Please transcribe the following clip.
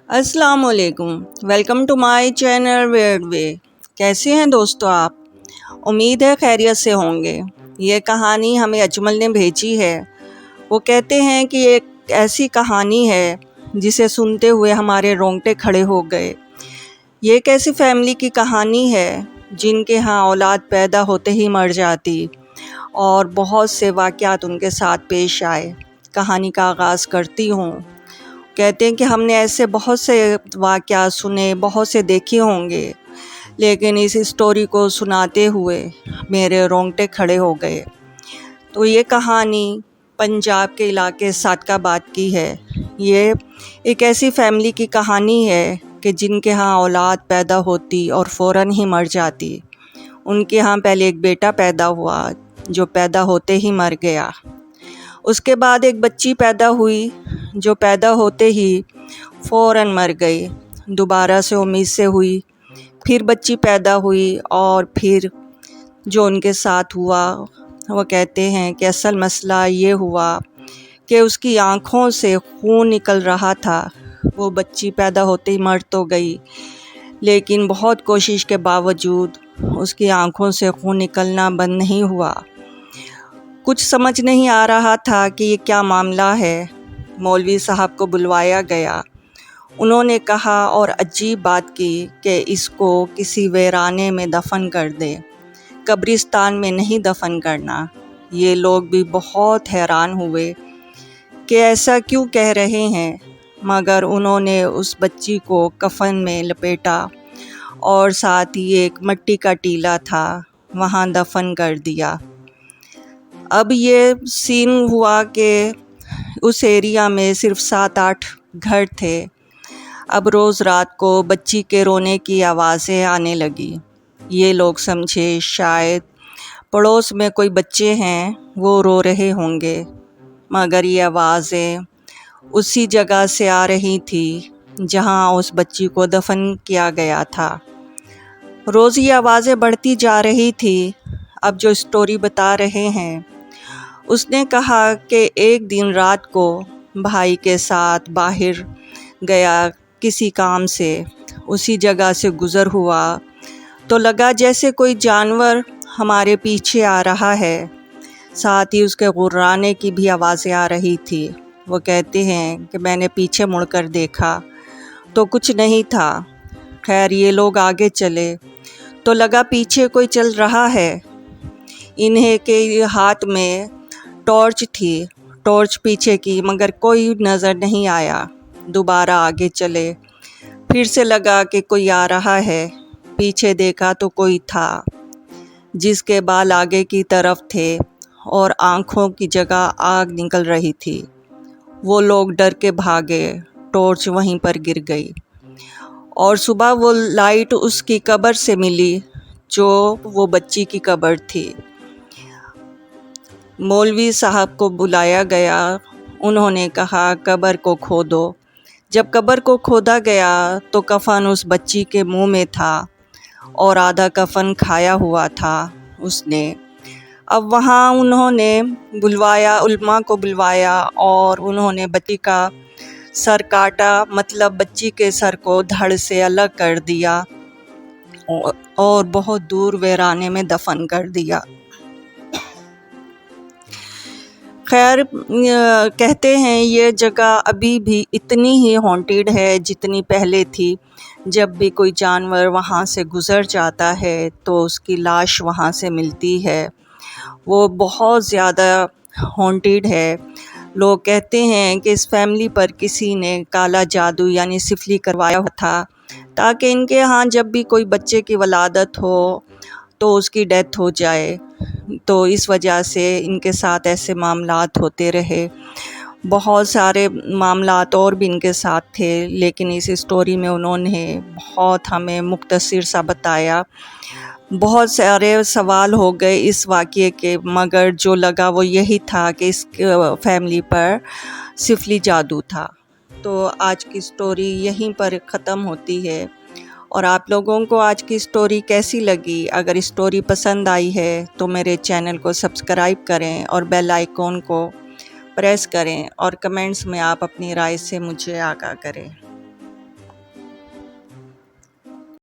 السلام علیکم، welcome to my channel Weird Way. کیسے ہیں دوستو آپ؟ امید ہے خیریت سے ہوں گے۔ یہ کہانی ہمیں اجمل نے بھیجی ہے۔ وہ کہتے ہیں کہ ایک ایسی کہانی ہے جسے سنتے ہوئے ہمارے رونگٹے کھڑے ہو گئے۔ یہ ایک ایسی فیملی کی کہانی ہے جن کے ہاں اولاد پیدا ہوتے ہی مر جاتی اور بہت سے واقعات ان کے ساتھ پیش آئے۔ کہانی کا آغاز کرتی ہوں۔ کہتے ہیں کہ ہم نے ایسے بہت سے واقعات سنے، بہت سے دیکھے ہوں گے، لیکن اس اسٹوری کو سناتے ہوئے میرے رونگٹے کھڑے ہو گئے۔ تو یہ کہانی پنجاب کے علاقے صادق آباد کی ہے۔ یہ ایک ایسی فیملی کی کہانی ہے کہ جن کے ہاں اولاد پیدا ہوتی اور فوراً ہی مر جاتی۔ ان کے ہاں پہلے ایک بیٹا پیدا ہوا جو پیدا ہوتے ہی مر گیا۔ اس کے بعد ایک بچی پیدا ہوئی جو پیدا ہوتے ہی فوراً مر گئی۔ دوبارہ سے امید سے ہوئی، پھر بچی پیدا ہوئی اور پھر جو ان کے ساتھ ہوا، وہ کہتے ہیں کہ اصل مسئلہ یہ ہوا کہ اس کی آنکھوں سے خون نکل رہا تھا۔ وہ بچی پیدا ہوتے ہی مر تو گئی، لیکن بہت کوشش کے باوجود اس کی آنکھوں سے خون نکلنا بند نہیں ہوا۔ کچھ سمجھ نہیں آ رہا تھا کہ یہ کیا معاملہ ہے۔ مولوی صاحب کو بلوایا گیا۔ انہوں نے کہا اور عجیب بات کی کہ اس کو کسی ویرانے میں دفن کر دے، قبرستان میں نہیں دفن کرنا۔ یہ لوگ بھی بہت حیران ہوئے کہ ایسا کیوں کہہ رہے ہیں، مگر انہوں نے اس بچی کو کفن میں لپیٹا اور ساتھ ہی ایک مٹی کا ٹیلا تھا وہاں دفن کر دیا۔ اب یہ سین ہوا کہ اس ایریا میں صرف 7-8 گھر تھے۔ اب روز رات کو بچی کے رونے کی آوازیں آنے لگی۔ یہ لوگ سمجھے شاید پڑوس میں کوئی بچے ہیں، وہ رو رہے ہوں گے، مگر یہ آوازیں اسی جگہ سے آ رہی تھی جہاں اس بچی کو دفن کیا گیا تھا۔ روز یہ آوازیں بڑھتی جا رہی تھی۔ اب جو اسٹوری بتا رہے ہیں، اس نے کہا کہ ایک دن رات کو بھائی کے ساتھ باہر گیا کسی کام سے، اسی جگہ سے گزر ہوا تو لگا جیسے کوئی جانور ہمارے پیچھے آ رہا ہے، ساتھ ہی اس کے غرانے کی بھی آوازیں آ رہی تھی۔ وہ کہتے ہیں کہ میں نے پیچھے مڑ کر دیکھا تو کچھ نہیں تھا۔ خیر یہ لوگ آگے چلے تو لگا پیچھے کوئی چل رہا ہے۔ انہیں کے ہاتھ میں ٹارچ تھی، ٹارچ پیچھے کی، مگر کوئی نظر نہیں آیا۔ دوبارہ آگے چلے، پھر سے لگا کہ کوئی آ رہا ہے، پیچھے دیکھا تو کوئی تھا جس کے بال آگے کی طرف تھے اور آنکھوں کی جگہ آگ نکل رہی تھی۔ وہ لوگ ڈر کے بھاگے، ٹارچ وہیں پر گر گئی اور صبح وہ لائٹ اس کی قبر سے ملی جو وہ بچی کی قبر تھی۔ مولوی صاحب کو بلایا گیا۔ انہوں نے کہا قبر کو کھودو۔ جب قبر کو کھودا گیا تو کفن اس بچی کے منہ میں تھا اور آدھا کفن کھایا ہوا تھا اس نے۔ اب وہاں انہوں نے بلوایا، علماء کو بلوایا اور انہوں نے بچی کا سر کاٹا، مطلب بچی کے سر کو دھڑ سے الگ کر دیا اور بہت دور ویرانے میں دفن کر دیا۔ خیر کہتے ہیں یہ جگہ ابھی بھی اتنی ہی ہانٹیڈ ہے جتنی پہلے تھی۔ جب بھی کوئی جانور وہاں سے گزر جاتا ہے تو اس کی لاش وہاں سے ملتی ہے۔ وہ بہت زیادہ ہانٹیڈ ہے۔ لوگ کہتے ہیں کہ اس فیملی پر کسی نے کالا جادو یعنی سفلی کروایا تھا تاکہ ان کے ہاں جب بھی کوئی بچے کی ولادت ہو تو اس کی ڈیتھ ہو جائے، تو اس وجہ سے ان کے ساتھ ایسے معاملات ہوتے رہے۔ بہت سارے معاملات اور بھی ان کے ساتھ تھے، لیکن اس اسٹوری میں انہوں نے بہت ہمیں مختصر سا بتایا۔ بہت سارے سوال ہو گئے اس واقعے کے، مگر جو لگا وہ یہی تھا کہ اس فیملی پر سفلی جادو تھا۔ تو آج کی اسٹوری یہیں پر ختم ہوتی ہے۔ اور آپ لوگوں کو آج کی اسٹوری کیسی لگی؟ اگر اسٹوری پسند آئی ہے تو میرے چینل کو سبسکرائب کریں اور بیل آئیکن کو پریس کریں اور کمنٹس میں آپ اپنی رائے سے مجھے آگاہ کریں۔